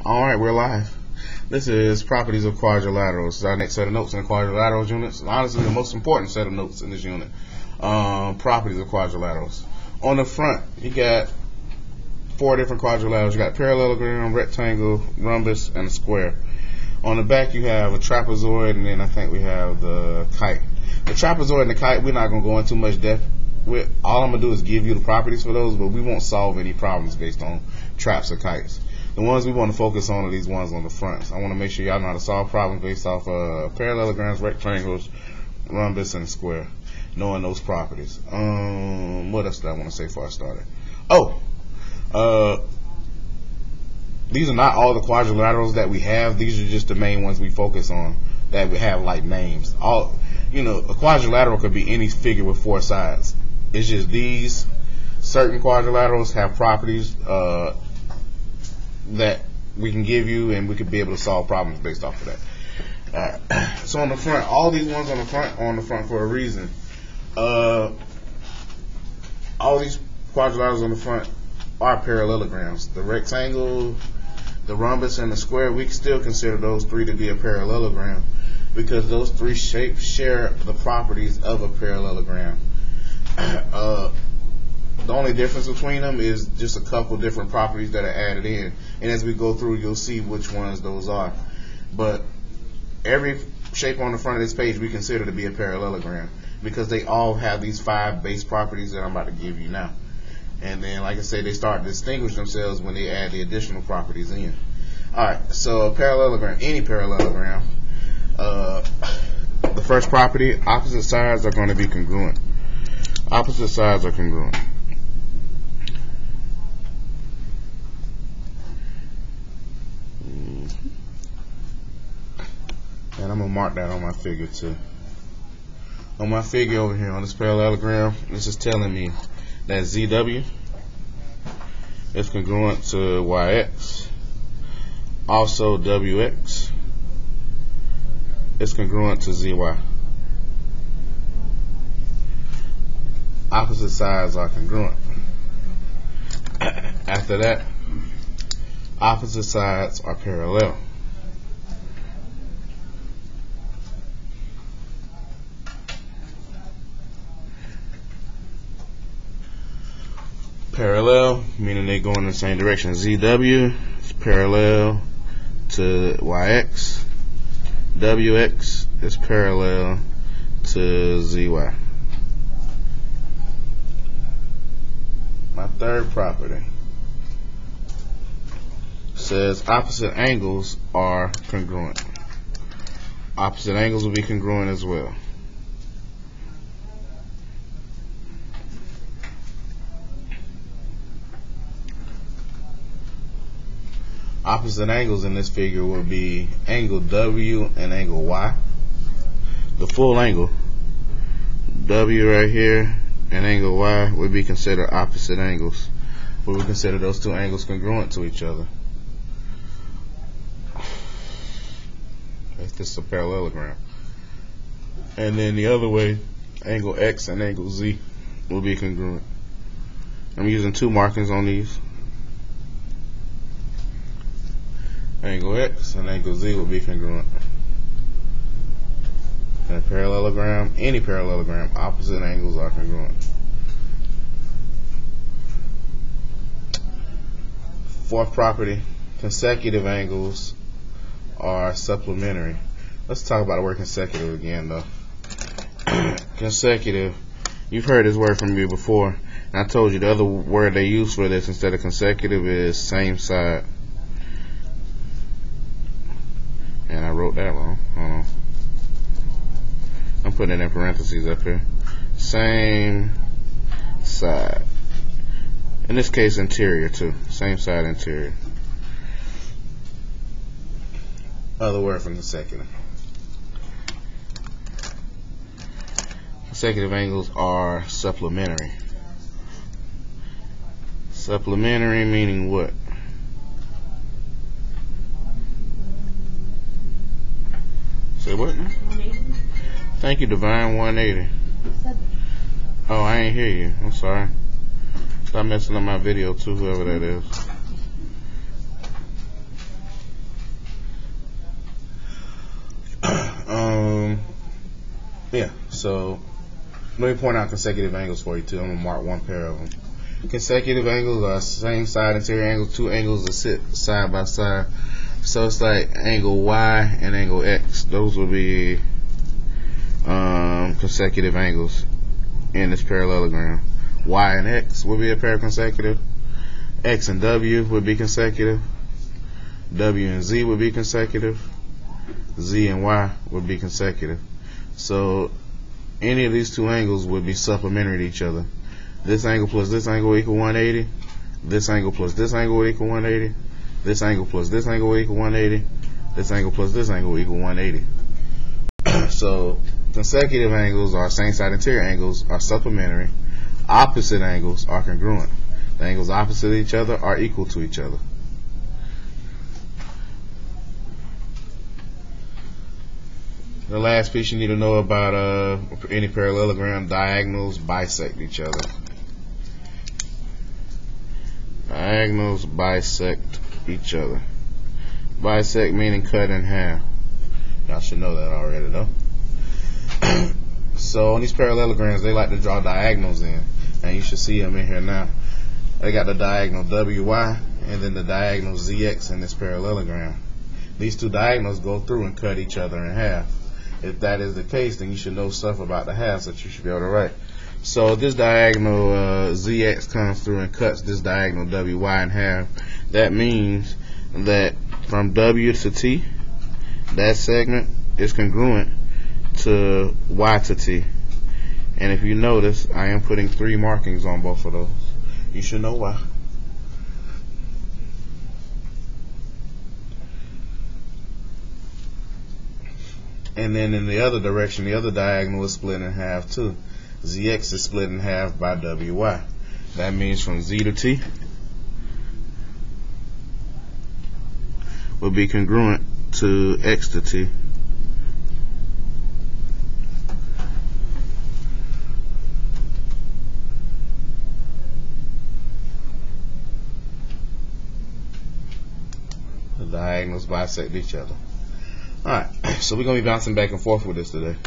Alright, we're live. This is properties of quadrilaterals. This is our next set of notes in the quadrilaterals units. Honestly, the most important set of notes in this unit. Properties of quadrilaterals. On the front, you got 4 different quadrilaterals. You got parallelogram, rectangle, rhombus, and a square. On the back, you have a trapezoid, and then I think we have the kite. The trapezoid and the kite, we're not going to go into much depth with. All I'm going to do is give you the properties for those, but we won't solve any problems based on traps or kites. The ones we want to focus on are these ones on the front. I want to make sure y'all know how to solve problems based off parallelograms, rectangles, rhombus, and square. Knowing those properties. What else did I want to say before I started? These are not all the quadrilaterals that we have. These are just the main ones we focus on that we have like names. A quadrilateral could be any figure with 4 sides. It's just these certain quadrilaterals have properties that we can give you, and we could be able to solve problems based off of that. So on the front, all these ones on the front for a reason. All these quadrilaterals on the front are parallelograms. The rectangle, the rhombus, and the square, we can still consider those 3 to be a parallelogram because those 3 shapes share the properties of a parallelogram. The only difference between them is just a couple different properties that are added in, and as we go through, you'll see which ones those are. But every shape on the front of this page we consider to be a parallelogram because they all have these 5 base properties that I'm about to give you now. And then, like I said, they start to distinguish themselves when they add the additional properties in. Alright, so a parallelogram, any parallelogram, the first property, opposite sides are going to be congruent. Opposite sides are congruent. And I'm going to mark that on my figure too. On my figure over here on this parallelogram, this is telling me that ZW is congruent to YX. Also WX is congruent to ZY. Opposite sides are congruent. After that, opposite sides are parallel. Parallel, meaning they go in the same direction. ZW is parallel to YX. WX is parallel to ZY. My third property says opposite angles are congruent. Opposite angles will be congruent as well. Opposite angles in this figure will be angle W and angle Y. The full angle, W right here, and angle Y would be considered opposite angles. We would consider those 2 angles congruent to each other. This is a parallelogram. And then the other way, angle X and angle Z will be congruent. I'm using 2 markings on these. Angle X and angle Z will be congruent. In a parallelogram, any parallelogram, opposite angles are congruent. Fourth property, consecutive angles are supplementary. Let's talk about the word consecutive again though. Consecutive, you've heard this word from me before, and I told you the other word they use for this instead of consecutive is same side. And I wrote that wrong. Hold on. I'm putting it in parentheses up here. Same side. In this case, interior too. Same side, interior. Other word from consecutive. Consecutive angles are supplementary. Supplementary meaning what? Say what? Thank you, Divine 180. Oh, I ain't hear you. I'm sorry. Stop messing up my video too, whoever that is. So let me point out consecutive angles for you too. I'm gonna mark one pair of them. Consecutive angles are same side interior angles, two angles that sit side by side. So it's like angle Y and angle X. Those will be consecutive angles in this parallelogram. Y and X would be a pair of consecutive. X and W would be consecutive. W and Z would be consecutive. Z and Y would be consecutive. So any of these two angles would be supplementary to each other. This angle plus this angle will equal 180. This angle plus this angle will equal 180. This angle plus this angle will equal 180. This angle plus this angle will equal 180. So consecutive angles or same side interior angles are supplementary. Opposite angles are congruent. The angles opposite each other are equal to each other. The last piece you need to know about any parallelogram: diagonals bisect each other. Diagonals bisect each other. Bisect meaning cut in half. Y'all should know that already though. So on these parallelograms, they like to draw diagonals in, and you should see them in here now. They got the diagonal WY and then the diagonal ZX in this parallelogram. These two diagonals go through and cut each other in half. If that is the case, then you should know stuff about the halves that you should be able to write. So this diagonal ZX comes through and cuts this diagonal WY in half. That means that from W to T, that segment is congruent to Y to T. And if you notice, I am putting 3 markings on both of those. You should know why. And then in the other direction, the other diagonal is split in half too. ZX is split in half by WY. That means from Z to T will be congruent to X to T. The diagonals bisect each other. Alright, so we're going to be bouncing back and forth with this today.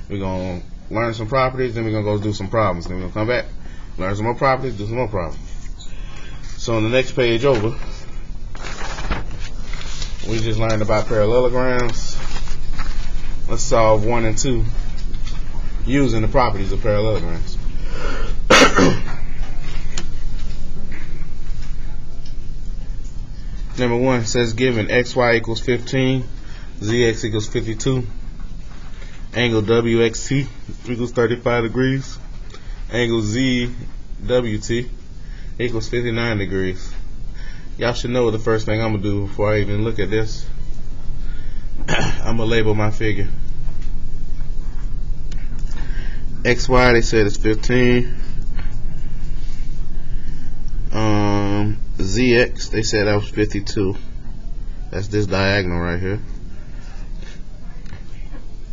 We're going to learn some properties, then we're going to go do some problems. Then we're going to come back, learn some more properties, do some more problems. So on the next page over, we just learned about parallelograms. Let's solve 1 and 2 using the properties of parallelograms. Number 1 says given xy equals 15, zx equals 52, angle wxt equals 35 degrees, angle zwt equals 59 degrees. Y'all should know the first thing I'm going to do before I even look at this. I'm going to label my figure. XY, they said it's 15. ZX, they said that was 52. That's this diagonal right here.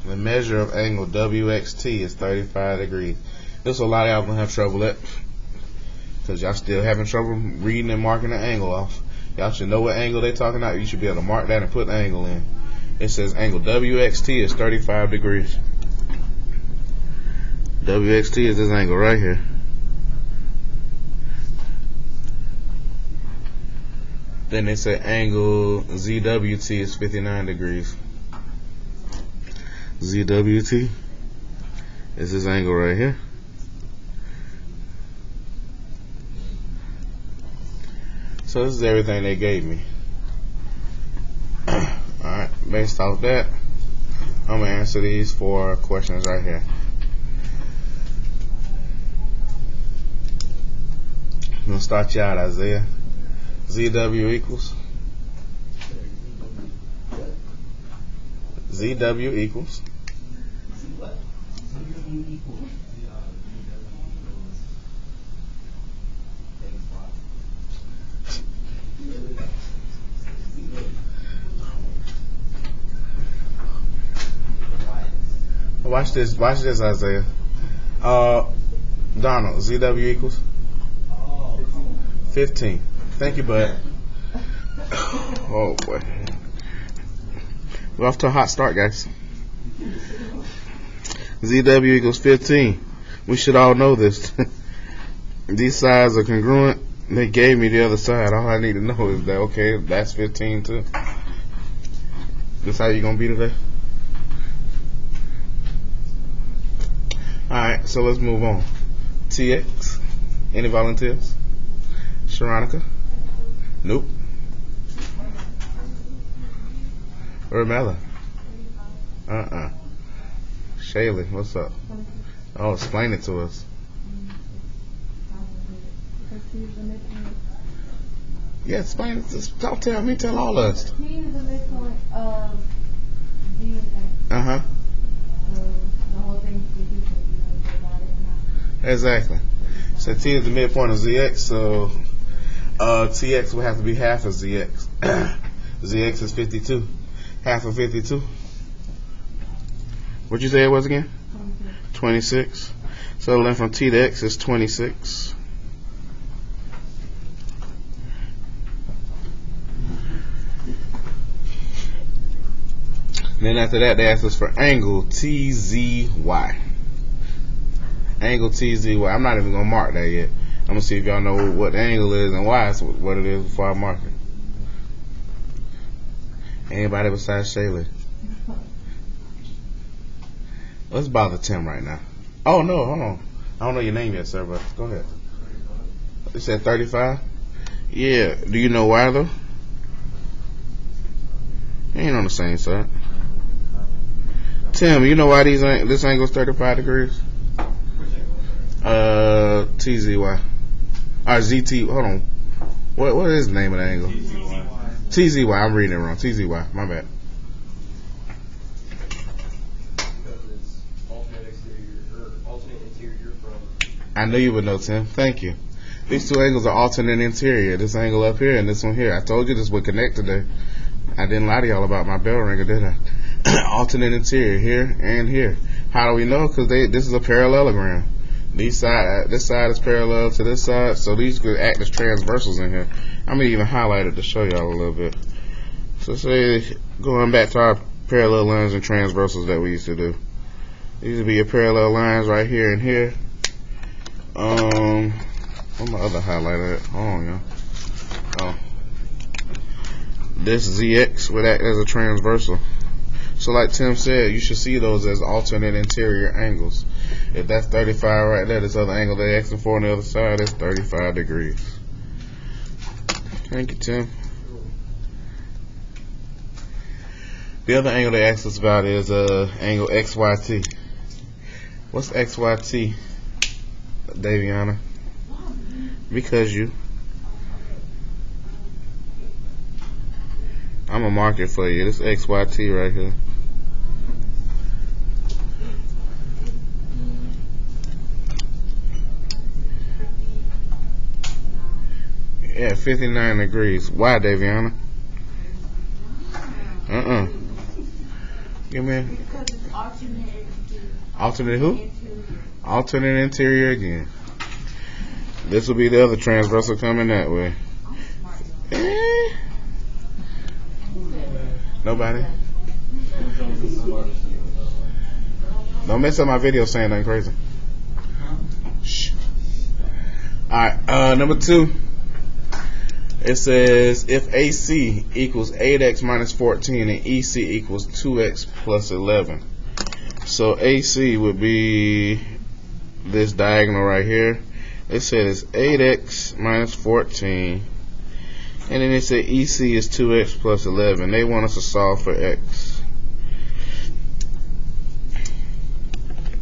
The measure of angle WXT is 35 degrees. This a lot of y'all gonna have trouble with, because y'all still having trouble reading and marking the angle off. Y'all should know what angle they're talking about. You should be able to mark that and put the angle in. It says angle WXT is 35 degrees. WXT is this angle right here. Then they say angle ZWT is 59 degrees. ZWT is this angle right here. So this is everything they gave me. Alright, based off that, I'm going to answer these 4 questions right here. I'm going to start you out, Isaiah. ZW equals ZW equals Watch this, Isaiah. Donald, ZW equals 15. Thank you, bud. Oh boy, we're off to a hot start, guys. ZW equals 15. We should all know this. These sides are congruent. They gave me the other side. All I need to know is that, okay, that's 15 too. This how you gonna be today? Alright, so let's move on. TX. Any volunteers? Sharonica? Nope. Ramella? Shaylee, what's up? Oh, explain it to us. Yeah, explain it. Don't tell me, tell all of us. T is the midpoint of Z and X. Uh-huh. So the whole thing's confusing. You know about it or not. Exactly. So T is the midpoint of ZX, so TX would have to be half of ZX. ZX is 52. Half of 52. What'd you say it was again? 26. So the length from T to X is 26. Then after that, they asked us for angle TZY. Angle TZY. I'm not even going to mark that yet. I'm going to see if y'all know what the angle is and why it's what it is before I mark it. Anybody besides Shaylee? Let's bother Tim right now. Oh, no, hold on. I don't know your name yet, sir, but go ahead. You said 35? Yeah. Do you know why, though? You ain't on the same side. Tim, you know why this angle is 35 degrees? TZY. ZT, hold on. What is the name of the angle? TZY. I'm reading it wrong. TZY. My bad. I knew you would know, Tim. Thank you. These two angles are alternate interior. This angle up here and this one here. I told you this would connect today. I didn't lie to y'all about my bell ringer, did I? Alternate interior here and here. How do we know? Because this is a parallelogram. This side is parallel to this side, so these could act as transversals in here. I'm gonna even highlight it to show y'all a little bit. So say going back to our parallel lines and transversals that we used to do. These would be your parallel lines right here and here. Where's my other highlighter at? Hold on, y'all. Oh. This ZX would act as a transversal. So like Tim said, you should see those as alternate interior angles. If that's 35 right there, this other angle they're asking for on the other side is 35 degrees. Thank you, Tim. The other angle they asked us about is angle XYT. What's XYT, Daviana? Because you. I'm gonna mark it for you. This XYT right here. Yeah, 59 degrees. Why, Daviana? Give me. Because it's alternate. Alternate who? Alternate interior again. This will be the other transversal coming that way. Nobody? Don't mess up my video saying nothing crazy. Shh. Alright, number 2. It says if AC equals 8x minus 14 and EC equals 2x plus 11. So AC would be this diagonal right here. It says 8x minus 14. And then it said EC is 2x plus 11. They want us to solve for x.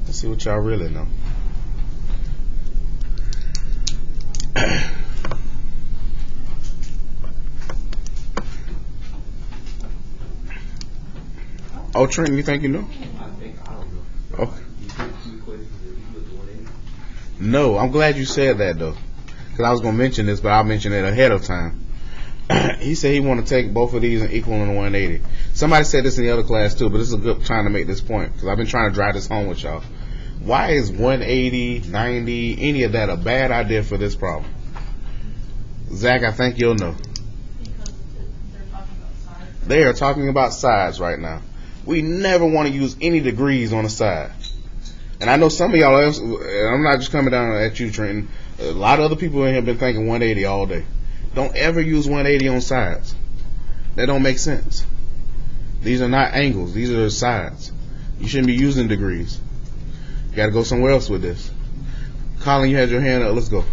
Let's see what y'all really know. Oh, Trent, you think you know? Oh. No, I'm glad you said that though, because I was gonna mention this, but I'll mention it ahead of time. He said he want to take both of these and equal them to 180. Somebody said this in the other class too, but this is a good time to make this point because I've been trying to drive this home with y'all. Why is 180, 90, any of that a bad idea for this problem? Zach, I think you'll know. Because they're talking about sides. They are talking about sides right now. We never want to use any degrees on a side. And I know some of y'all else, and I'm not just coming down at you, Trenton. A lot of other people in here have been thinking 180 all day. Don't ever use 180 on sides. That don't make sense. These are not angles. These are sides. You shouldn't be using degrees. You got to go somewhere else with this. Colin, you had your hand up. Let's go.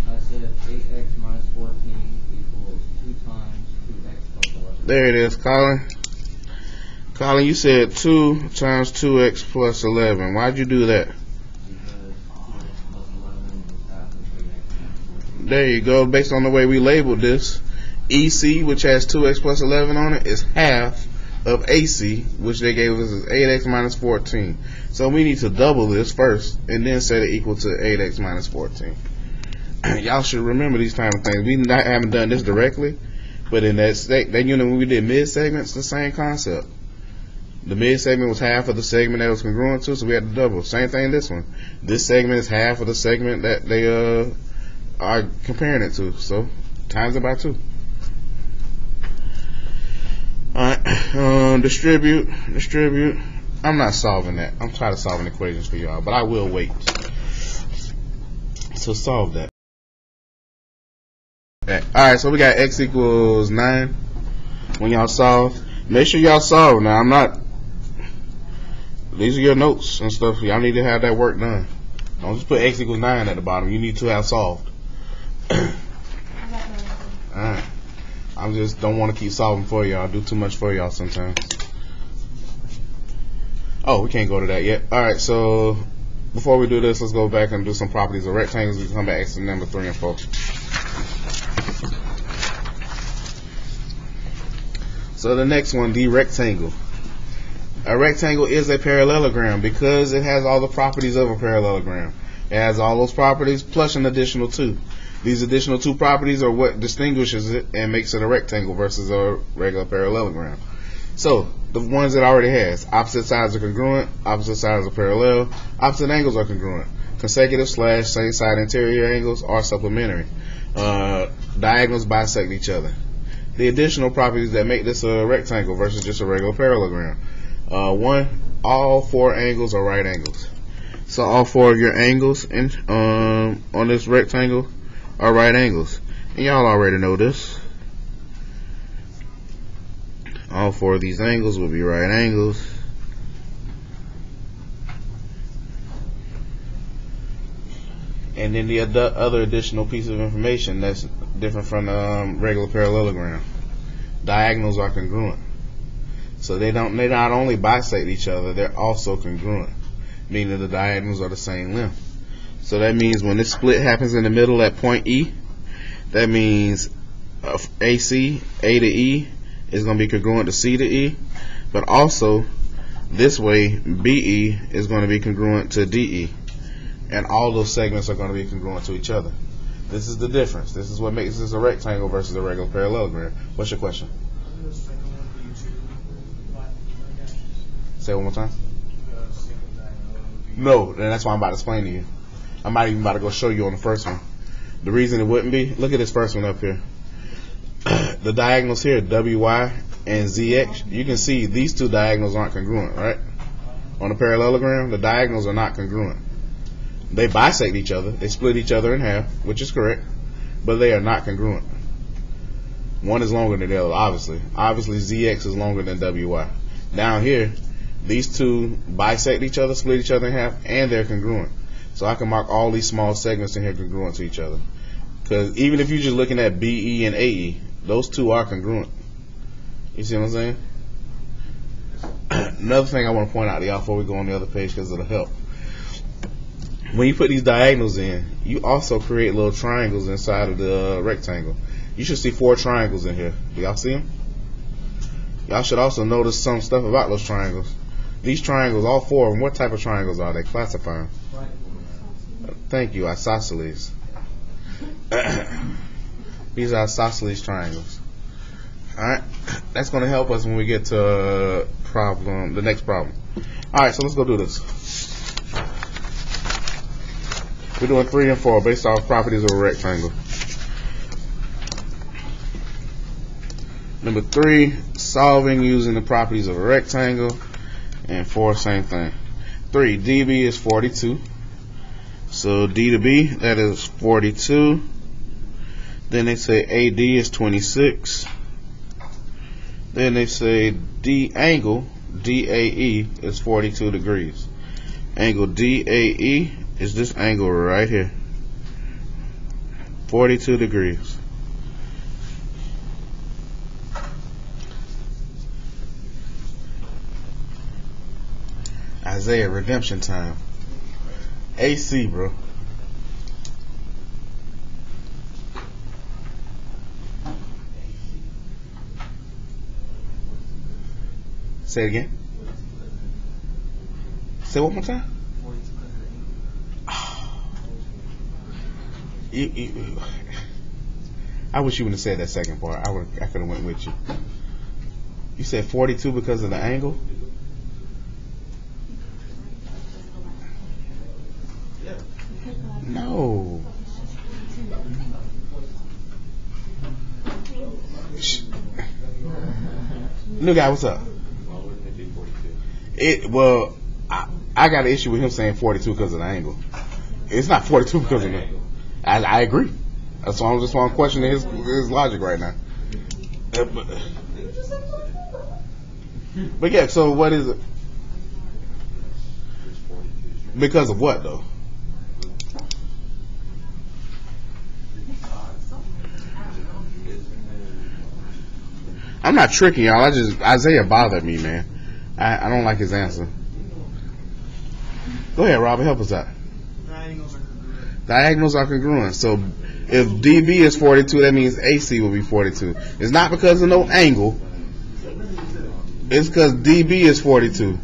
I said 8x minus 14 equals 2 times 2x plus 11. There it is, Colin. Colin, you said 2 times 2x plus 11. Why'd you do that? Because 2x plus 11 is half of 8x minus 14. There you go. Based on the way we labeled this, EC, which has 2x plus 11 on it, is half of AC, which they gave us as 8x minus 14. So we need to double this first and then set it equal to 8x minus 14. Y'all should remember these kind of things. We haven't done this directly, but in that unit when we did mid segments, the same concept. The mid segment was half of the segment that it was congruent to, so we had to double. Same thing in this one. This segment is half of the segment that they are comparing it to, so times it by 2. Alright, distribute. I'm not solving that. I'm tired of solving equations for y'all, but I will wait. So solve that. Okay. Alright, so we got x equals 9 when y'all solve. Make sure y'all solve. Now, I'm not. These are your notes and stuff. Y'all need to have that work done. Don't just put x equals 9 at the bottom. You need to have solved. Alright. I just don't want to keep solving for y'all. I do too much for y'all sometimes. Oh, we can't go to that yet. Alright, so before we do this, let's go back and do some properties of rectangles. We can come back to number 3 and 4. So the next one, the rectangle. A rectangle is a parallelogram because it has all the properties of a parallelogram. It has all those properties plus an additional 2. These additional 2 properties are what distinguishes it and makes it a rectangle versus a regular parallelogram. So, the ones it already has. Opposite sides are congruent, opposite sides are parallel, opposite angles are congruent. Consecutive / same side interior angles are supplementary. Diagonals bisect each other. The additional properties that make this a rectangle versus just a regular parallelogram. 1, all 4 angles are right angles. So all 4 of your angles on this rectangle are right angles. And y'all already know this. All 4 of these angles will be right angles. And then the other additional piece of information that's different from the regular parallelogram. Diagonals are congruent. So they not only bisect each other, they're also congruent, meaning the diagonals are the same length. So that means when this split happens in the middle at point E, that means AC, A to E, is going to be congruent to C to E, but also this way BE is going to be congruent to DE, and all those segments are going to be congruent to each other. This is the difference. This is what makes this a rectangle versus a regular parallelogram. What's your question? Say it one more time. No, and that's why I'm about to explain to you. I'm not even about to go show you on the first one. The reason it wouldn't be, look at this first one up here. The diagonals here, WY and ZX, you can see these 2 diagonals aren't congruent, right? On the parallelogram, the diagonals are not congruent. They bisect each other, they split each other in half, which is correct, but they are not congruent. One is longer than the other, obviously. Obviously, ZX is longer than WY. Down here, these 2 bisect each other, split each other in half, and they're congruent. So I can mark all these small segments in here congruent to each other. Because even if you're just looking at BE and AE, those 2 are congruent. You see what I'm saying? Another thing I want to point out to y'all before we go on the other page, because it'll help. When you put these diagonals in, you also create little triangles inside of the rectangle. You should see 4 triangles in here. Do y'all see them? Y'all should also notice some stuff about those triangles. These triangles, all 4 of them, what type of triangles are they? Classify them. Thank you, isosceles. These are isosceles triangles. Alright, that's going to help us when we get to the next problem. Alright, so let's go do this. We're doing 3 and 4 based off properties of a rectangle. Number 3, solving using the properties of a rectangle. And 4, same thing. 3. dB is 42. So D to B, that is 42. Then they say AD is 26. Then they say D angle, DAE, is 42 degrees. Angle DAE is this angle right here. 42 degrees. Isaiah, redemption time. AC, bro. Say it again. Say it one more time. I wish you wouldn't have said that second part. I could have went with you. You said 42 because of the angle? No. New guy, what's up? Well, I got an issue with him saying 42 because of the angle. It's not 42 because of the angle. I agree. That's why I'm just questioning his logic right now. But yeah, so what is it? Because of what though? I'm not tricking y'all. Isaiah bothered me, man. I don't like his answer. Go ahead, Robert. Help us out. Diagonals are congruent. So if DB is 42, that means AC will be 42. It's not because of no angle. It's because DB is 42.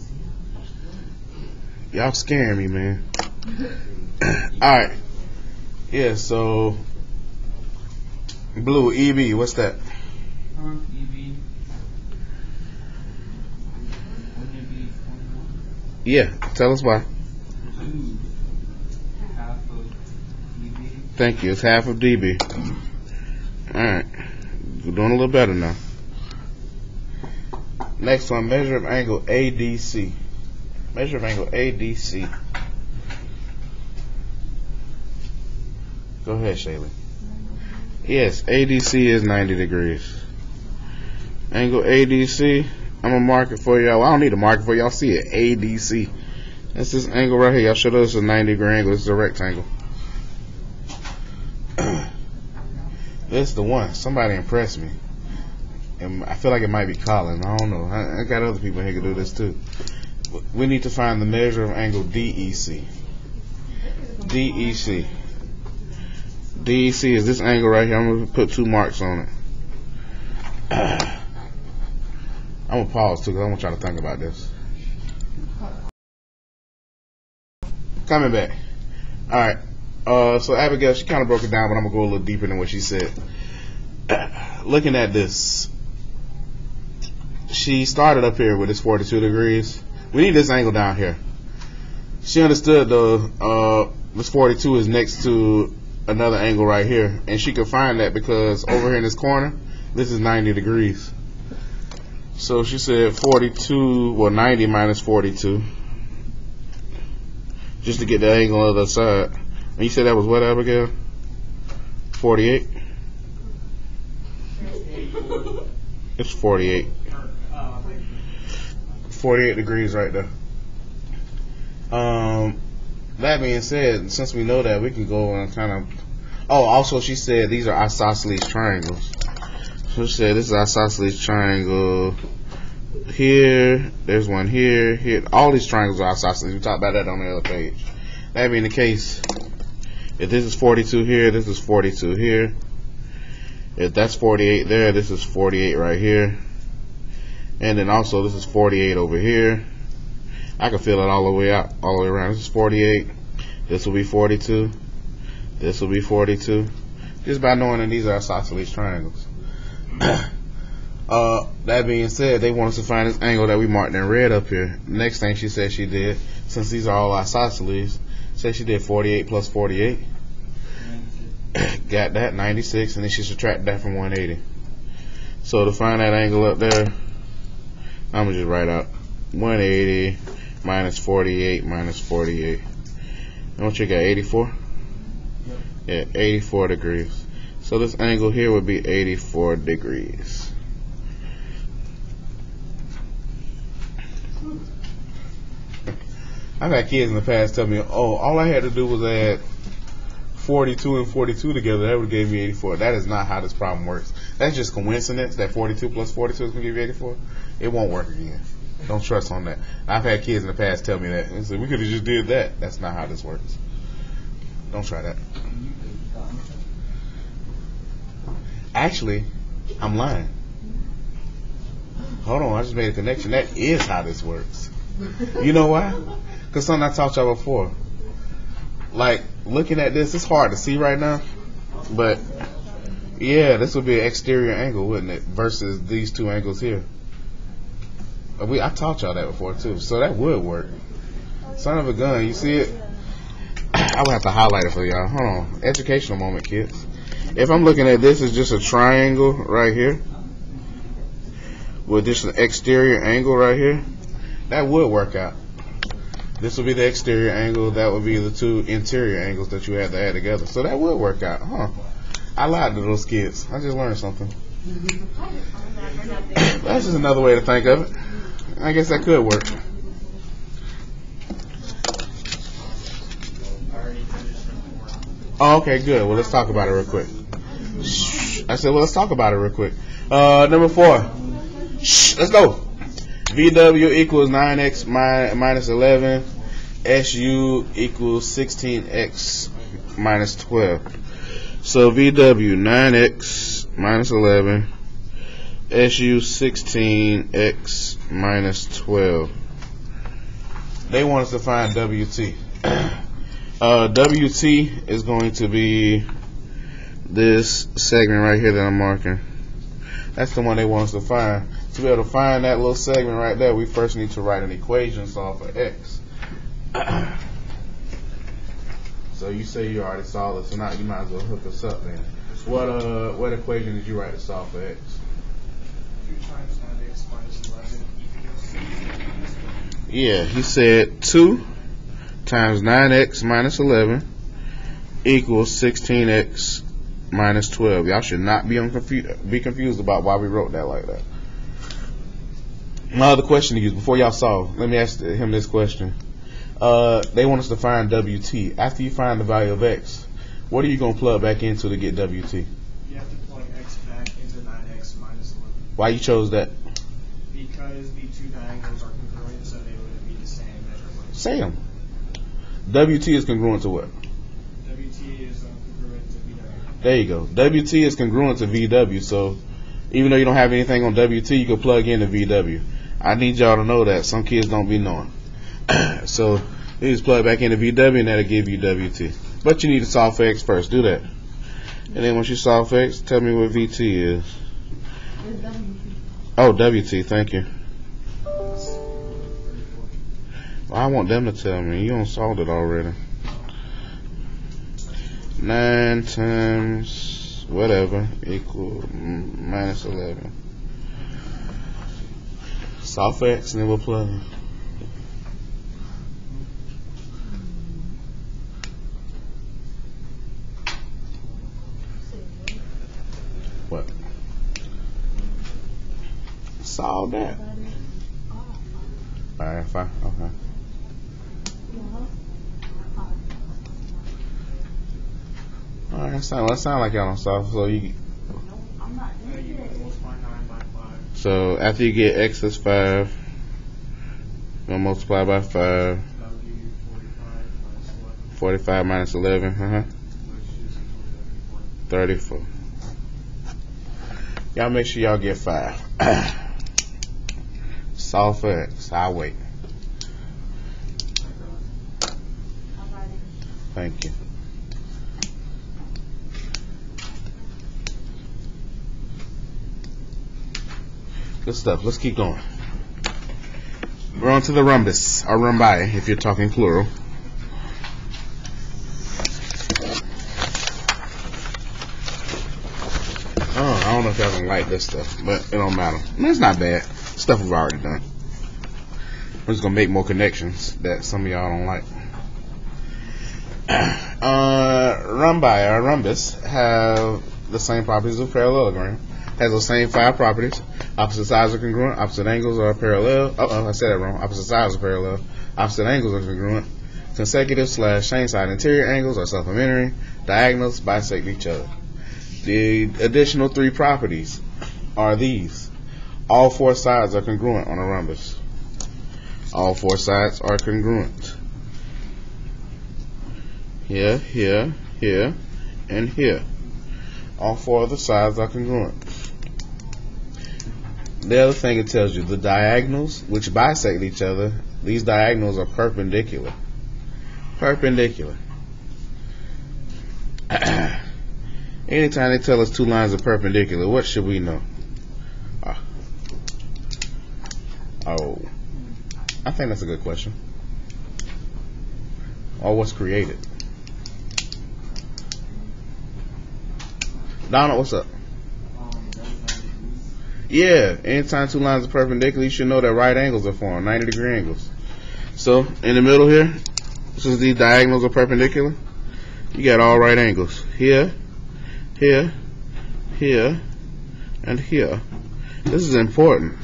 Y'all scaring me, man. Alright. Yeah, so blue, EB, what's that? EB. Yeah, tell us why. Half of EB. Thank you. It's half of DB. Alright. We're doing a little better now. Next one, measure of angle ADC. Measure of angle ADC. Go ahead, Shaylee. Yes, ADC is 90 degrees. Angle ADC, I'm going to mark it for y'all. Well, I don't need to mark it for y'all. See it, ADC. That's this angle right here. Y'all show us a 90 degree angle. It's a rectangle. This is the one. Somebody impressed me. And I feel like it might be Colin. I don't know. I got other people here who can do this too. We need to find the measure of angle DEC. DEC. DEC is this angle right here. I'm going to put 2 marks on it. I'm going to pause too because I want y'all to think about this. Coming back. Alright. So Abigail, she kind of broke it down, but I'm going to go a little deeper than what she said. Looking at this, she started up here with this 42 degrees. We need this angle down here. She understood this 42 is next to another angle right here, and she could find that because over here in this corner, this is 90 degrees. So she said 42, well 90 minus 42, just to get the angle on the other side. And you said that was what, Abigail? 48? It's 48. 48 degrees right there. That being said, since we know that, we can go and kind of. Oh, also she said these are isosceles triangles. So she said this is isosceles triangle. Here, there's one here, here. All these triangles are isosceles. We talked about that on the other page. That being the case, if this is 42 here, this is 42 here. If that's 48 there, this is 48 right here. And then also this is 48 over here. I can fill it all the way out, all the way around. This is 48. This will be 42. This will be 42. Just by knowing that these are isosceles triangles. That being said, they want us to find this angle that we marked in red up here. Next thing she said she did, since these are all isosceles, said she did 48 plus 48. Got that, 96, and then she subtracted that from 180. So to find that angle up there, I'm going to just write out 180 minus 48 minus 48. And what you got, 84? Yep. Yeah, 84 degrees. So this angle here would be 84 degrees. I've had kids in the past tell me, oh, all I had to do was add 42 and 42 together. That would have gave me 84. That is not how this problem works. That's just coincidence that 42 plus 42 is going to give you 84. It won't work again. Don't trust on that. I've had kids in the past tell me that. They said, we could have just did that. That's not how this works. Don't try that. Actually, I'm lying. Hold on, I just made a connection. That is how this works. You know why? Because something I taught y'all before. Like, looking at this, it's hard to see right now. But, yeah, this would be an exterior angle, wouldn't it? Versus these two angles here. I taught y'all that before, too. So that would work. Son of a gun, you see it? I would have to highlight it for y'all. Hold on. Educational moment, kids. If I'm looking at this as just a triangle right here, with just an exterior angle right here, that would work out. This would be the exterior angle. That would be the two interior angles that you had to add together. So that would work out, huh? I lied to those kids. I just learned something. That's just another way to think of it. I guess that could work. Oh, okay, good. Well, let's talk about it real quick. I said, well, let's talk about it real quick. Number 4. Let's go. VW equals 9x minus 11. SU equals 16x minus 12. So VW 9x minus 11. SU 16x minus 12. They want us to find WT. WT is going to be this segment right here that I'm marking. That's the one they want us to find. To be able to find that little segment right there, we first need to write an equation solve for x. So you say you already saw this, so now you might as well hook us up then. What equation did you write to solve for x? 2 times 9x minus 11 equals. Yeah, he said 2 times 9x minus 11 equals 16x minus 12. Y'all should not be confused about why we wrote that like that. My other question to you before y'all solve, let me ask him this question. They want us to find WT. After you find the value of x, what are you going to plug back into to get WT? You have to plug x back into 9x minus 11. Why you chose that? Because the two diagonals are congruent, so they would be the same measurement. Say them. WT is congruent to what? WT is congruent to VW. There you go. WT is congruent to VW, so even though you don't have anything on WT, you can plug into VW. I need y'all to know that. Some kids don't be knowing. So you just plug back into VW and that'll give you WT. But you need to solve for x first. Do that. And then once you solve for x, tell me what VT is. It's WT. Oh, WT. Thank you. Well, I want them to tell me. You done solved it already. 9 times whatever equal minus 11. Solve for x and then we'll plug. What? Solve that. Alright, fine. Okay. Alright, that sound like y'all don't solve. So you. I'm not doing You it. multiply 9 by 5. So after you get x is 5, you're gonna multiply by 5. That would give you 45 minus 11. 45 minus 11. Which is equal to 34. Y'all make sure y'all get 5. Solve for x. I'll wait. Thank you. Good stuff. Let's keep going. We're on to the rhombus, or rhombi, if you're talking plural. Oh, I don't know if y'all can like this stuff, but it don't matter. I mean, it's not bad. Stuff we've already done. We're just gonna make more connections that some of y'all don't like. Rhombi or rhombus have the same properties of parallelogram. Has those same 5 properties. Opposite sides are congruent. Opposite angles are parallel. I said that wrong. Opposite sides are parallel. Opposite angles are congruent. Consecutive / same side interior angles are supplementary. Diagonals bisect each other. The additional 3 properties are these. All 4 sides are congruent on a rhombus. All 4 sides are congruent. Here, here, here, and here. All 4 of the sides are congruent. The other thing it tells you, the diagonals which bisect each other, these diagonals are perpendicular. Perpendicular. Anytime they tell us 2 lines are perpendicular, what should we know? Oh, I think that's a good question. Or what's created? Donald, what's up? Yeah, anytime 2 lines are perpendicular, you should know that right angles are formed, 90-degree angles. So, in the middle here, since these diagonals are perpendicular, you got all right angles. Here, here, here, and here. This is important.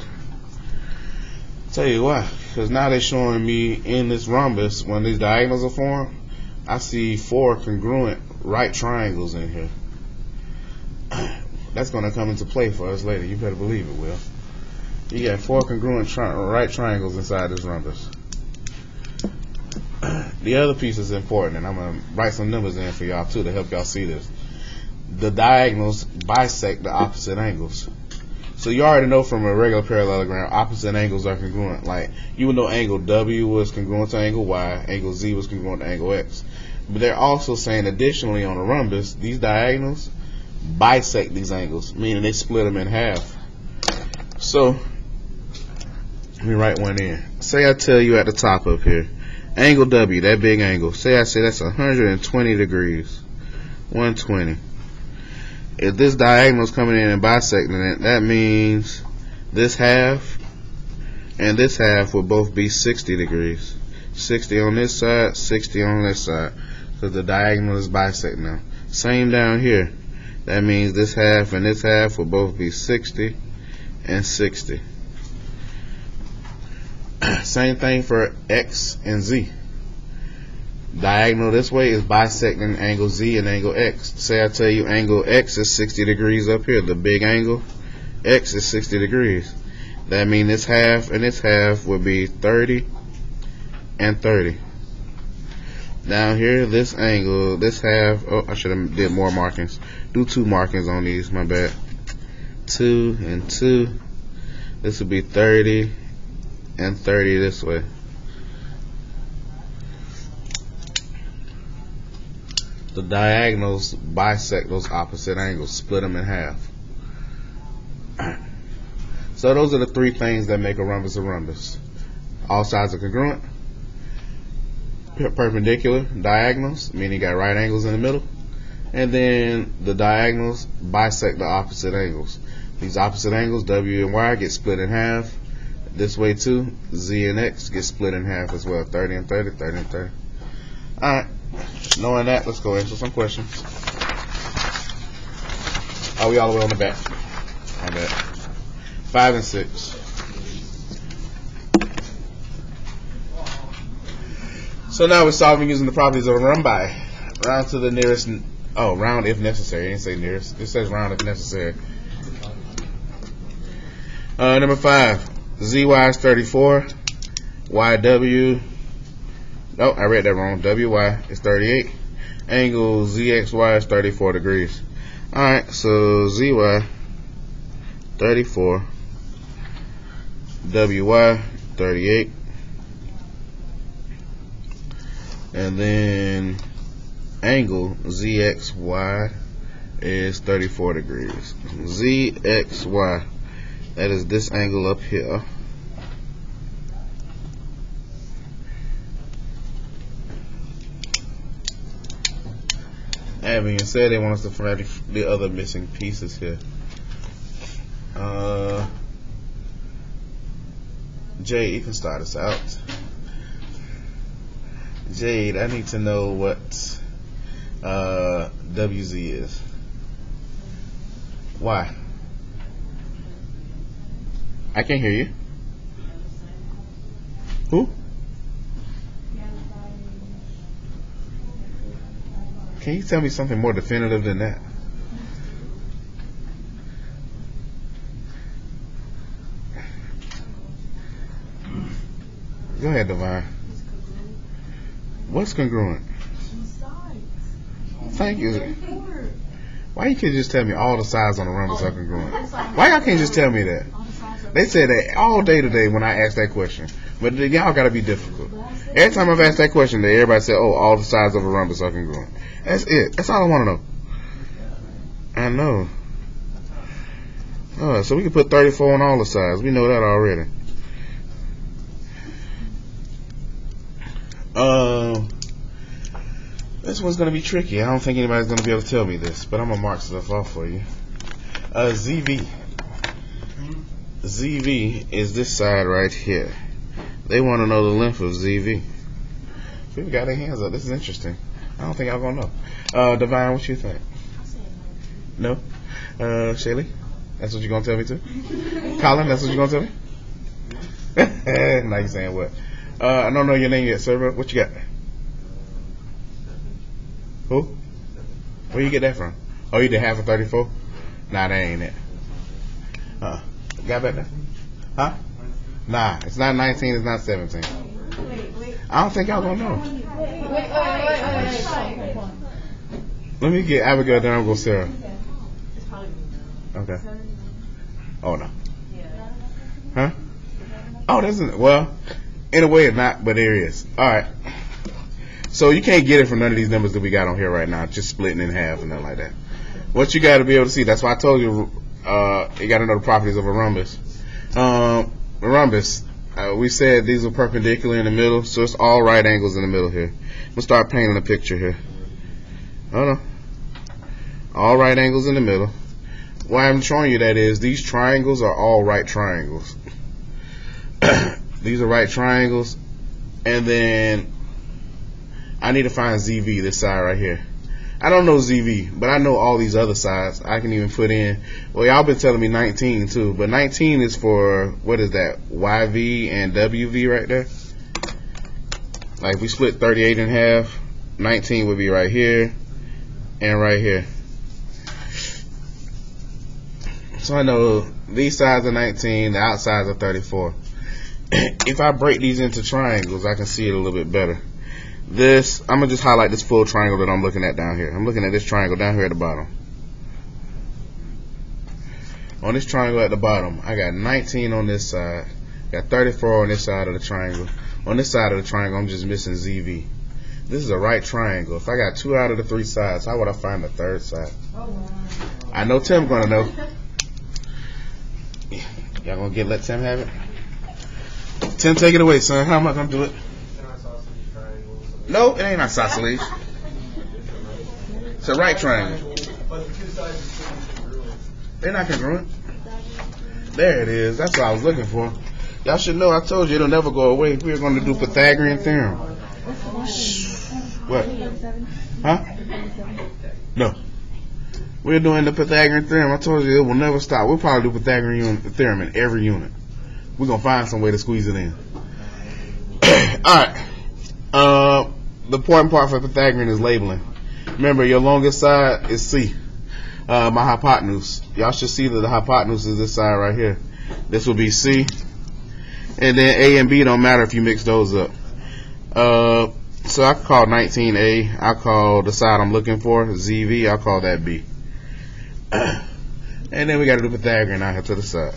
I'll tell you why. Because now they're showing me in this rhombus, when these diagonals are formed, I see 4 congruent right triangles in here. That's going to come into play for us later. You better believe it will. You got 4 congruent right triangles inside this rhombus. The other piece is important, and I'm going to write some numbers in for y'all too to help y'all see this. The diagonals bisect the opposite angles. So you already know from a regular parallelogram, opposite angles are congruent. Like, you would know angle W was congruent to angle Y, angle Z was congruent to angle X. But they're also saying additionally on a rhombus, these diagonals bisect these angles, meaning they split them in half. So, let me write one in. Say I tell you at the top up here, angle W, that big angle, say I say that's 120 degrees. 120. If this diagonal is coming in and bisecting it, that means this half and this half will both be 60 degrees. 60 on this side, 60 on this side. So the diagonal is bisecting them. Same down here. That means this half and this half will both be 60 and 60. Same thing for X and Z. Diagonal this way is bisecting angle Z and angle X. Say I tell you angle X is 60 degrees up here. The big angle X is 60 degrees. That means this half and this half will be 30 and 30. Down here, this angle, this half, oh, I should have did more markings. Do 2 markings on these, my bad. 2 and 2. This would be 30 and 30 this way. The diagonals bisect those opposite angles, split them in half. So those are the 3 things that make a rhombus a rhombus. All sides are congruent, perpendicular, diagonals, meaning you got right angles in the middle, and then the diagonals bisect the opposite angles. These opposite angles, W and Y, get split in half. This way too, Z and X get split in half as well, 30 and 30, 30 and 30. Alright. Knowing that, let's go answer some questions. Are we all the way on the back? On that. 5 and 6. So now we're solving using the properties of a rhombi. Round to the nearest, round if necessary. It didn't say nearest. It says round if necessary. Number 5. ZY is 34. YW. Oh, I read that wrong. WY is 38. Angle ZXY is 34 degrees. Alright, so ZY 34. WY 38. And then angle ZXY is 34 degrees. ZXY, that is this angle up here. That being said, they want us to find the other missing pieces here. Jade, you can start us out. Jade, I need to know what WZ is. Why? I can't hear you. Who? Can you tell me something more definitive than that? Go ahead, Divine. What's congruent? Thank you. Why you can't just tell me all the sides on the rhombus are congruent? Why y'all can't just tell me that? They said that all day today when I asked that question. But y'all gotta be difficult. Every time I've asked that question, everybody said, "Oh, all the sides of a rhombus are congruent." That's it. That's all I want to know. I know. Oh, so we can put 34 on all the sides. We know that already. This one's gonna be tricky. I don't think anybody's gonna be able to tell me this, but I'm gonna mark stuff off for you. ZV. ZV is this side right here. They want to know the length of ZV. People got their hands up. This is interesting. I don't think y'all gonna know. Divine, what you think? No? Shaylee? That's what you gonna tell me too? Colin, that's what you gonna tell me? Now you saying what? I don't know your name yet, sir. What you got? Who? Where you get that from? Oh, you did half of 34? Nah, that ain't it. Got back there? Huh? Nah, it's not 19, it's not 17. I don't think y'all gonna know. Let me get Abigail, then I'll go Sarah. Okay. Oh, no. Huh? Oh, that's well, in a way it's not, but there is. Alright. So you can't get it from none of these numbers that we got on here right now, just splitting in half and nothing like that. What you got to be able to see, that's why I told you, you got to know the properties of a rhombus. Rhombus, we said these are perpendicular in the middle, so it's all right angles in the middle here. I'm going to start painting a picture here. Oh no. All right angles in the middle. Why I'm showing you that is these triangles are all right triangles. These are right triangles, and then I need to find ZV, this side right here. I don't know ZV, but I know all these other sides. I can even put in, well, y'all been telling me 19 too, but 19 is for, what is that, YV and WV right there? Like if we split 38 in half, 19 would be right here and right here. So I know these sides are 19, the outsides are 34. If I break these into triangles, I can see it a little bit better. This, I'm going to just highlight this full triangle that I'm looking at down here. I'm looking at this triangle down here at the bottom. On this triangle at the bottom, I got 19 on this side. Got 34 on this side of the triangle. On this side of the triangle, I'm just missing ZV. This is a right triangle. If I got 2 out of the 3 sides, how would I find the third side? Oh, wow. I know Tim's going to know. Y'all going to let Tim have it? Tim, take it away, son. How am I going to do it? No, it ain't isosceles. It's a right triangle. But the two sides are congruent. They're not congruent. There it is. That's what I was looking for. Y'all should know. I told you it'll never go away. We're going to do Pythagorean theorem. What? Huh? No. We're doing the Pythagorean theorem. I told you it will never stop. We'll probably do Pythagorean theorem in every unit. We're going to find some way to squeeze it in. Alright. The important part for Pythagorean is labeling. Remember, your longest side is C. My hypotenuse. Y'all should see that the hypotenuse is this side right here. This will be C. And then A and B don't matter if you mix those up. So I call 19A. I call the side I'm looking for ZV. I call that B. And then we got to do Pythagorean out here to the side.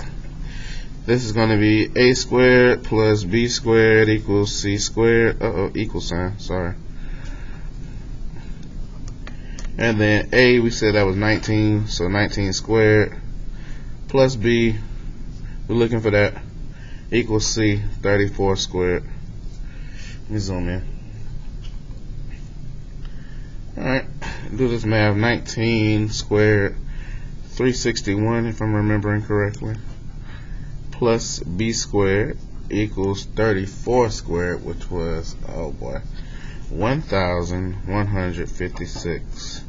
This is going to be A squared plus B squared equals C squared. Equal sign. Sorry. And then A, we said that was 19. So 19 squared plus B, we're looking for that, equals C, 34 squared. Let me zoom in. Alright, do this math. 19 squared, 361 if I'm remembering correctly, plus B squared equals 34 squared, which was, oh boy, 1,156.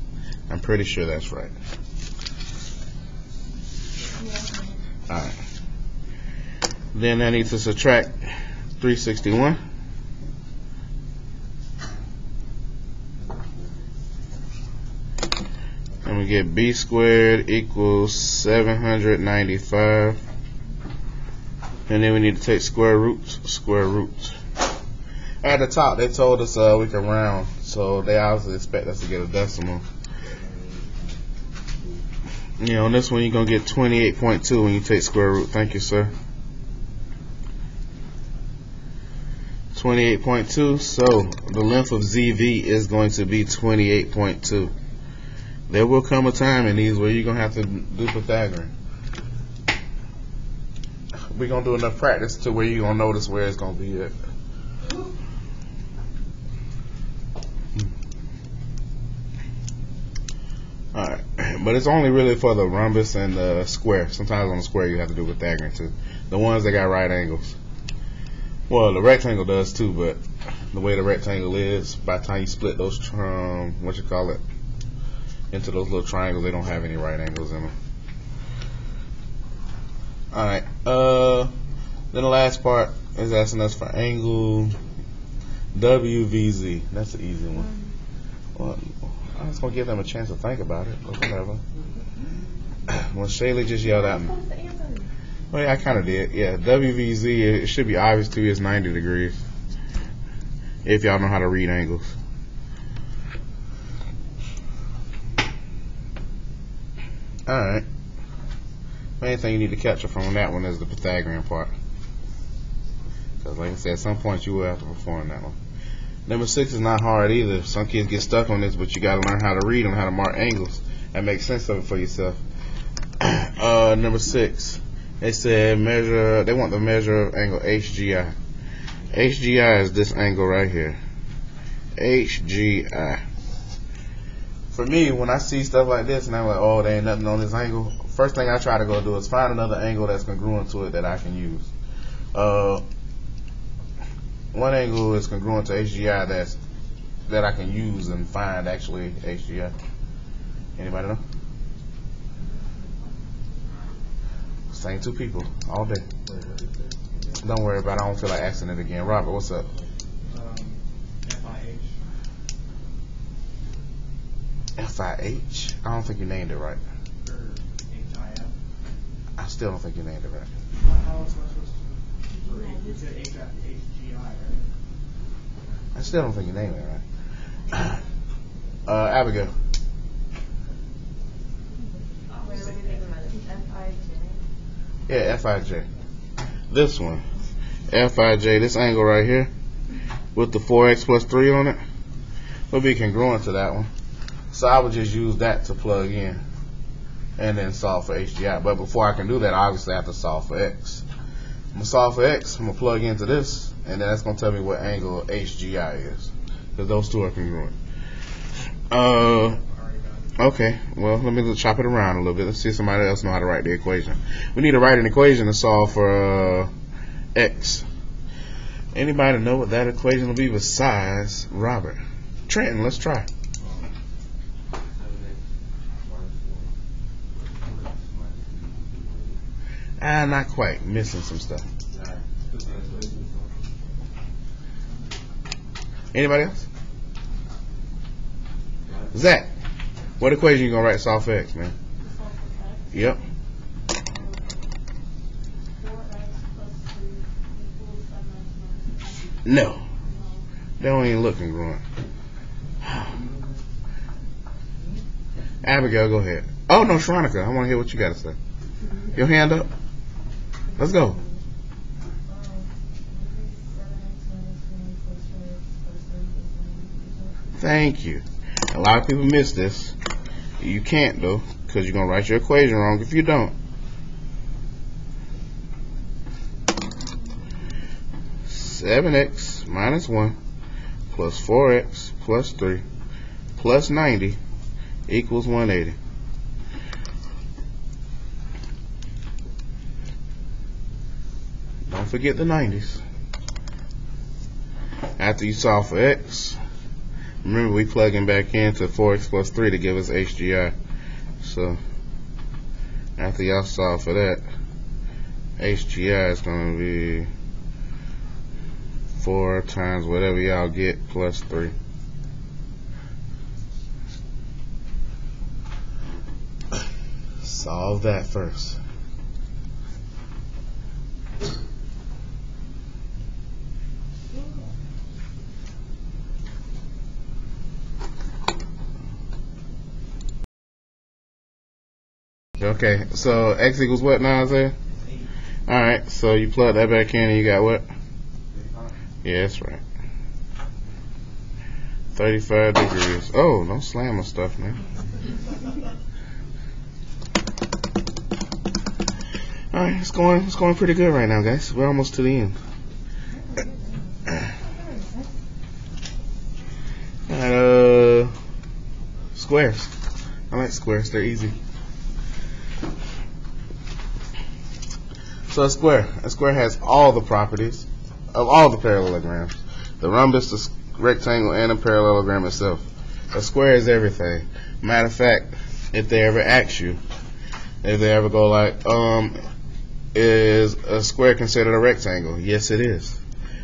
I'm pretty sure that's right. Alright. Then I need to subtract 361. And we get b squared equals 795. And then we need to take square roots. At the top, they told us we can round, so they obviously expect us to get a decimal. You know, on this one, you're going to get 28.2 when you take square root. Thank you, sir. 28.2, so the length of ZV is going to be 28.2. There will come a time in these where you're going to have to do Pythagorean. We're going to do enough practice to where you're going to notice where it's going to be at. Alright, but it's only really for the rhombus and the square. Sometimes on the square you have to do Pythagorean too. The ones that got right angles. Well, the rectangle does too, but the way the rectangle is, by the time you split those, into those little triangles, they don't have any right angles in them. Alright, then the last part is asking us for angle WVZ. That's an easy one. Well, I was going to give them a chance to think about it, but whatever. Well, Shaylee just yelled at me. Well, yeah, I kind of did. Yeah, WVZ, it should be obvious to you, is 90 degrees. If y'all know how to read angles. Alright. Main thing you need to capture from that one is the Pythagorean part. Because like I said, at some point you will have to perform that one. Number 6 is not hard either. Some kids get stuck on this, but you got to learn how to read them, how to mark angles, and make sense of it for yourself. Number 6, they said measure. They want the measure of angle HGI. HGI is this angle right here. HGI. For me, when I see stuff like this, and I'm like, oh, there ain't nothing on this angle. First thing I try to go do is find another angle that's congruent to it that I can use. One angle is congruent to HGI that I can use and find actually HGI. Anybody know? Same two people all day. Don't worry about it. I don't feel like asking it again. Robert, what's up? FIH? I don't think you named it right. HIF? I still don't think you named it right. How else am I supposed to? You said HGI, right? I still don't think you named it right. Abigail. Yeah, FIJ. This one. FIJ, this angle right here with the 4x plus 3 on it will be congruent to that one. So I would just use that to plug in and then solve for HGI. But before I can do that, obviously I have to solve for X. I'm going to solve for X, I'm going to plug into this, and then that's going to tell me what angle HGI is. Because those two are congruent. Okay, well, let me chop it around a little bit. Let's see if somebody else know how to write the equation. We need to write an equation to solve for X. Anybody know what that equation will be besides Robert? Trenton, let's try. Not quite. Missing some stuff. Anybody else? Zach, what equation you gonna write solve for X, man? Yep. 4x plus 3 equals 7x minus 1. No. They don't even look congruent. Abigail, go ahead. Oh no, Shronica, I want to hear what you got to say. Your hand up. Let's go. Thank you. A lot of people miss this. You can't though, because you're gonna write your equation wrong if you don't. 7x minus 1 plus 4x plus 3 plus 90 equals 180. Don't forget the 90s. After you solve for x, remember we plugging back into 4x plus 3 to give us HGI. So after y'all solve for that, HGI is going to be 4 times whatever y'all get plus 3. Solve that first. Okay, so x equals what now, Isaiah? Alright, so you plug that back in and you got what? Yeah, that's right. 35 degrees. Oh, don't slam my stuff, man. Alright, it's going pretty good right now, guys. We're almost to the end. Alright, squares. I like squares, they're easy. So a square has all the properties of all the parallelograms. The rhombus, the rectangle, and the parallelogram itself. A square is everything. Matter of fact, if they ever ask you, if they ever go like, is a square considered a rectangle? Yes, it is.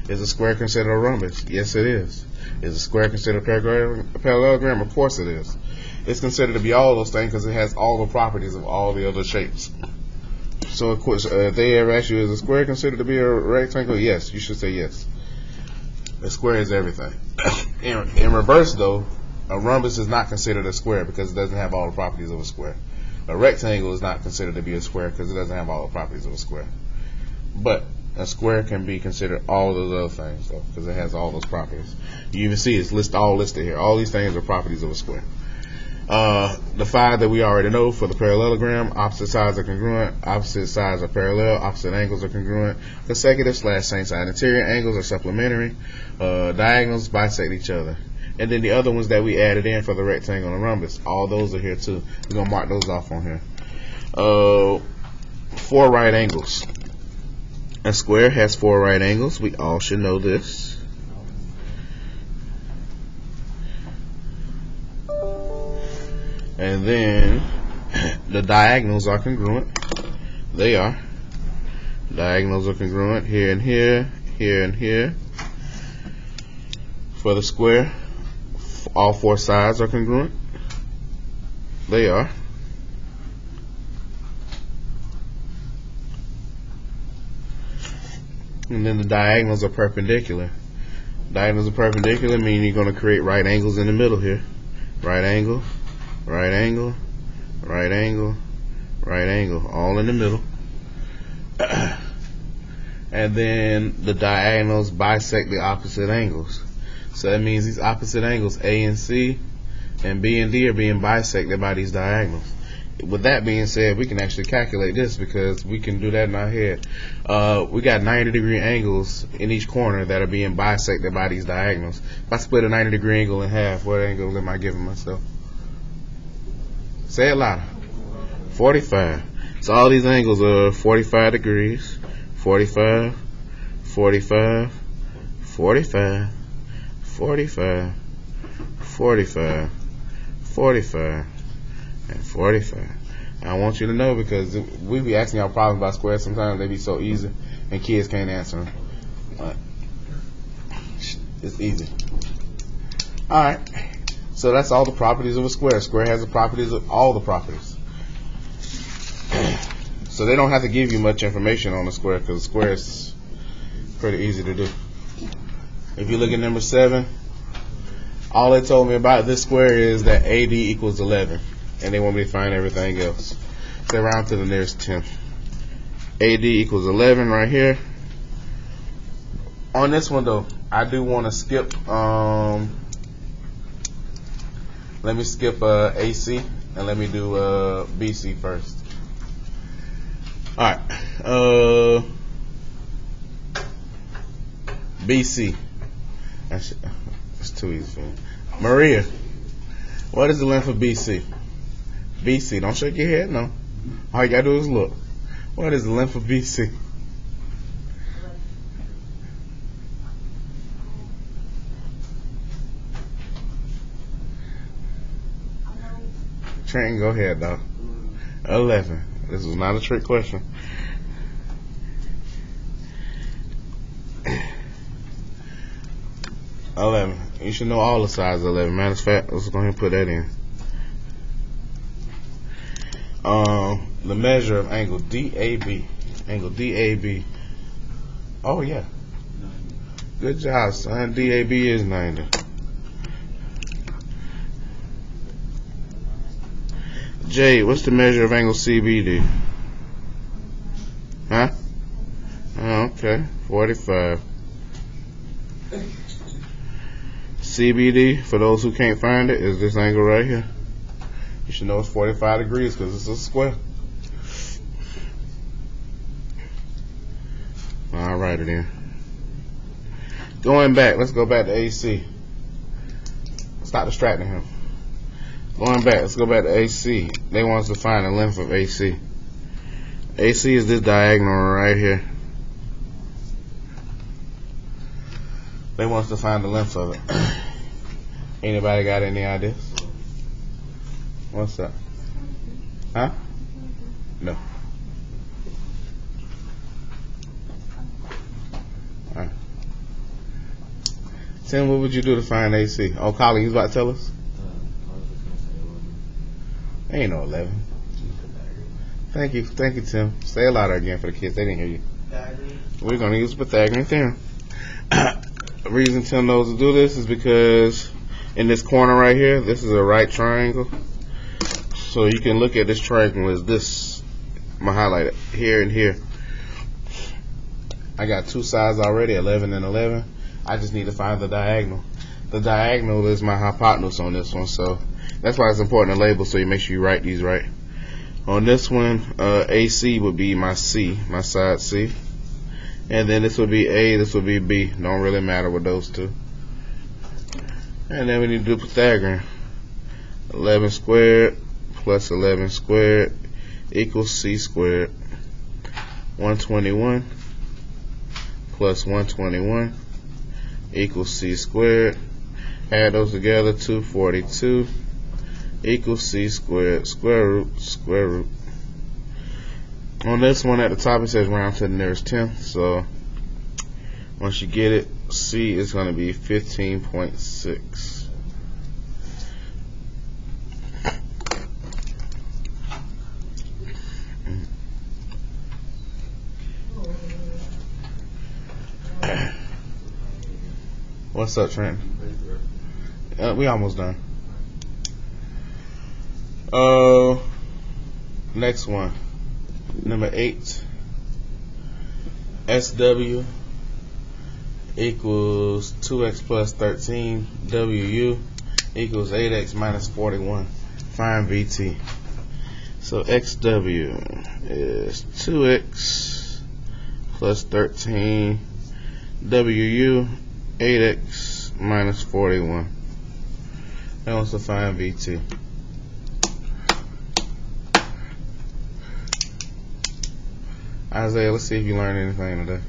Is a square considered a rhombus? Yes, it is. Is a square considered a parallelogram? Of course it is. It's considered to be all those things because it has all the properties of all the other shapes. So of course, if they ever ask you, is a square considered to be a rectangle? Yes, you should say yes. A square is everything. In reverse, though, a rhombus is not considered a square because it doesn't have all the properties of a square. A rectangle is not considered to be a square because it doesn't have all the properties of a square. But a square can be considered all those other things, though, because it has all those properties. You even see it's all listed here. All these things are properties of a square. The 5 that we already know for the parallelogram: opposite sides are congruent, opposite sides are parallel, opposite angles are congruent, consecutive / same side interior angles are supplementary, diagonals bisect each other. And then the other ones that we added in for the rectangle and rhombus, all those are here too. We're going to mark those off on here. 4 right angles. A square has 4 right angles. We all should know this. And then the diagonals are congruent. They are. Diagonals are congruent here and here, here and here. For the square, all 4 sides are congruent. They are. And then the diagonals are perpendicular. Diagonals are perpendicular, meaning you're going to create right angles in the middle here. Right angle, right angle, right angle, right angle, all in the middle. And then the diagonals bisect the opposite angles. So that means these opposite angles, A and C and B and D, are being bisected by these diagonals. With that being said, we can actually calculate this because we can do that in our head. We got 90-degree angles in each corner that are being bisected by these diagonals. If I split a 90-degree angle in half, what angle am I giving myself? Say it louder. 45. So all these angles are 45 degrees. 45, 45, 45, 45, 45, 45, and 45. I want you to know because we be asking y'all problems about squares sometimes. They be so easy and kids can't answer them. It's easy. Alright. So that's all the properties of a square. A square has the properties of all the properties. So they don't have to give you much information on a square because a square is pretty easy to do. If you look at number 7, all they told me about this square is that AD equals 11. And they want me to find everything else. So round to the nearest 10. AD equals 11 right here. On this one though, I do want to skip, let me skip AC and let me do BC first. Alright, BC. It's too easy for me. Maria, what is the length of BC? BC, don't shake your head, no. All you gotta do is look. What is the length of BC? Trenton, go ahead, dog. 11. This is not a trick question. $11. You should know all the sides of 11. Matter of fact, let's go ahead and put that in. The measure of angle DAB. Angle DAB. Oh, yeah. Good job, son. DAB is 90. Jay, what's the measure of angle CBD? Huh? Oh, okay. 45. CBD, for those who can't find it, is this angle right here. You should know it's 45 degrees because it's a square. I'll write it in. Going back, let's go back to AC. Stop distracting him. Going back, let's go back to AC. They want us to find the length of AC. AC is this diagonal right here. They want us to find the length of it. Anybody got any ideas? What's up? Huh? No. Alright. Tim, what would you do to find AC? Oh, Colin, you was about to tell us? I was just gonna say 11. Ain't no 11. Thank you, Tim. Say it louder again for the kids. They didn't hear you. Pythagorean. We're going to use Pythagorean theorem. The reason Tim knows to do this is because in this corner right here, this is a right triangle. So you can look at this triangle as this. I'm going to highlight it here and here. I got two sides already, 11 and 11. I just need to find the diagonal. The diagonal is my hypotenuse on this one, so that's why it's important to label, so you make sure you write these right. On this one, AC would be my C, my side C. And then this would be A, this would be B. Don't really matter with those two. And then we need to do Pythagorean. 11 squared plus 11 squared equals C squared. 121 plus 121 equals C squared. Add those together, 242 equals C squared, square root. On this one at the top it says round to the nearest 10th, so once you get it, C is going to be 15.6. What's up, Trent? We almost done. Next one. Number 8. SW equals 2x plus 13. WU equals 8x minus 41. Find VT. So XW is 2x plus 13. WU 8x minus 41. That wants to find VT. Isaiah, let's see if you learned anything today.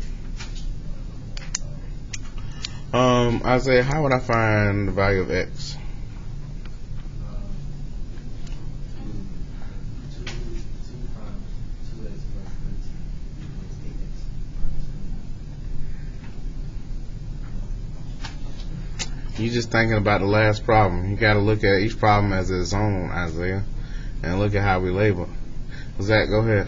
Isaiah, how would I find the value of X? You just thinking about the last problem. You got to look at each problem as its own, Isaiah, and look at how we label. Zach, go ahead.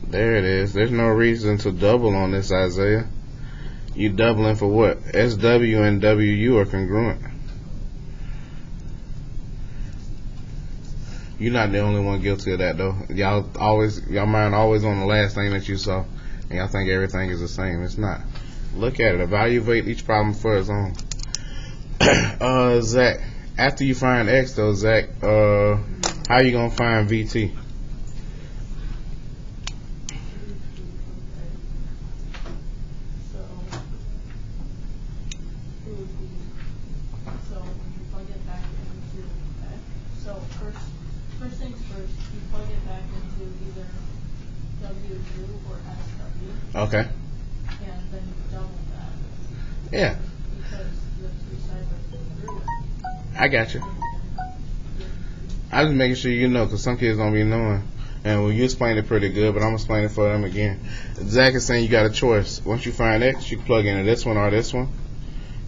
There it is. There's no reason to double on this, Isaiah. You doubling for what? SW and WU are congruent. You're not the only one guilty of that, though. Y'all mind always on the last thing that you saw, and y'all think everything is the same. It's not. Look at it. Evaluate each problem for its own. Zach, after you find X, though, Zach, how you gonna find VT? First things first, you plug it back into either WU or SW. Okay. And then you double that. Yeah. Because the two sides are congruent. I got you. I was making sure you know, because some kids don't be knowing. And well, you explained it pretty good, but I'm going to explain it for them again. Zach is saying you got a choice. Once you find X, you can plug into this one or this one.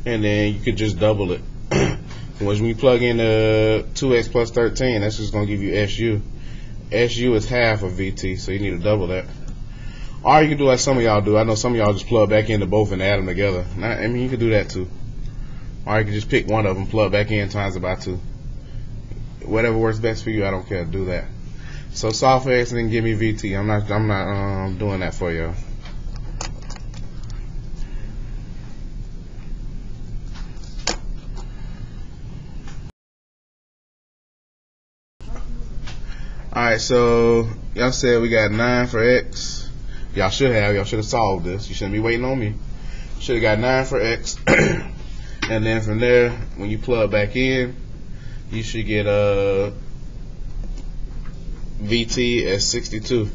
And then you could just double it. When you plug in 2X plus 13, that's just going to give you SU. SU is half of VT, so you need to double that. Or you can do like some of y'all do. I know some of y'all just plug back into both and add them together. I mean, you can do that too. Or you can just pick one of them, plug back in, times it by 2. Whatever works best for you, I don't care. Do that. So solve for X and then give me VT. I'm not doing that for y'all. Alright, so y'all said we got 9 for X. Y'all should have solved this. You shouldn't be waiting on me. Should have got 9 for X. And then from there, when you plug back in, you should get VT as 62.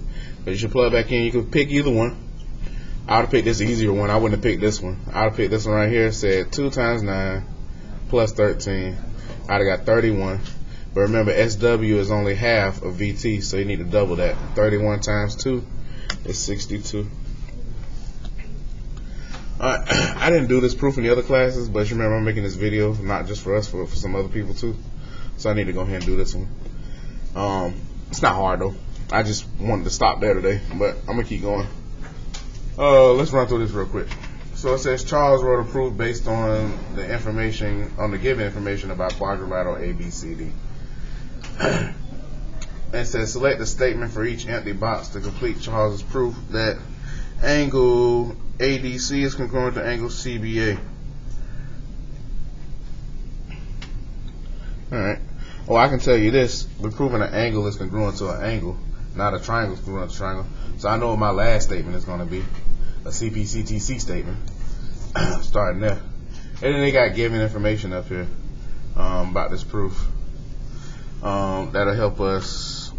But you should plug back in. You can pick either one. I would have picked this easier one. I wouldn't have picked this one. I would have picked this one right here. Said 2 times 9 plus 13. I'd have got 31. But remember, SW is only half of VT, so you need to double that. 31 times 2 is 62. I didn't do this proof in the other classes, but you remember I'm making this video, not just for us, for some other people too. So I need to go ahead and do this one. It's not hard though. I just wanted to stop there today, but I'm gonna keep going. Let's run through this real quick. So it says Charles wrote a proof based on the information, on the given information about quadrilateral ABCD. It says select a statement for each empty box to complete Charles's proof that angle ADC is congruent to angle CBA. Alright. Oh, I can tell you this. We're proving an angle is congruent to an angle, not a triangle is congruent to a triangle. So I know what my last statement is going to be. A CPCTC statement. Starting there. And then they got given information up here about this proof. That'll help us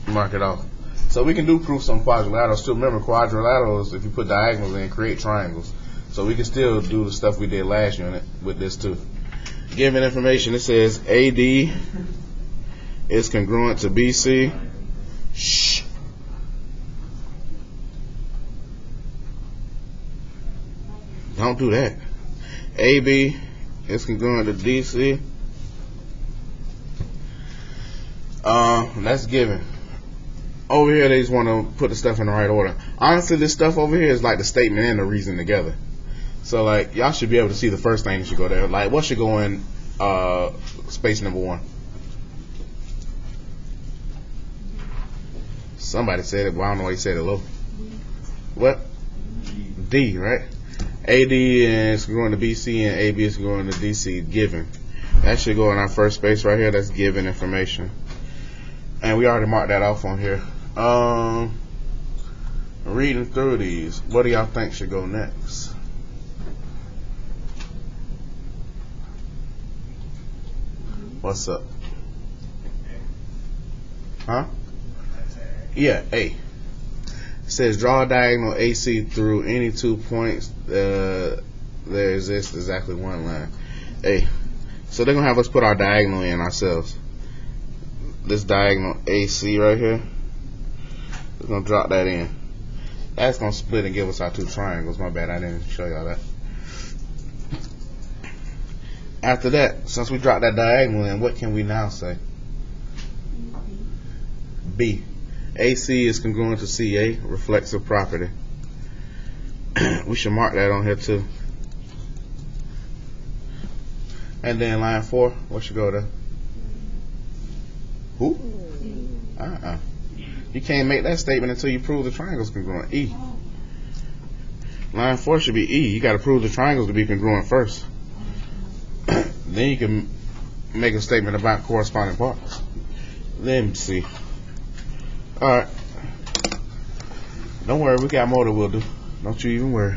mark it off. So we can do proofs on quadrilaterals too. Remember, quadrilaterals, if you put diagonals in, create triangles. So we can still do the stuff we did last unit with this too. Given information, it says AD is congruent to BC. Shh. Don't do that. AB is congruent to DC. That's given. Over here, they just want to put the stuff in the right order. Honestly, this stuff over here is like the statement and the reason together. So, like, y'all should be able to see the first thing that should go there. Like, what should go in space number 1? Somebody said it, but I don't know why he said it low. What? D, right? AD is going to BC and AB is going to DC, given. That should go in our first space right here. That's given information. And we already marked that off on here. Reading through these, what do y'all think should go next? What's up? Huh? Yeah, A. It says draw a diagonal AC through any 2 points. There exists exactly one line. A. So they're gonna have us put our diagonal in ourselves. This diagonal AC right here. We're gonna drop that in. That's gonna split and give us our 2 triangles. My bad, I didn't show y'all that. After that, since we dropped that diagonal in, what can we now say? B. AC is congruent to CA, reflexive property. We should mark that on here too. And then line 4, what should go there? Who? You can't make that statement until you prove the triangles congruent. E. Line 4 should be E. You got to prove the triangles to be congruent first. Then you can make a statement about corresponding parts. Let me see. Alright. Don't worry, we got more that we'll do. Don't you even worry.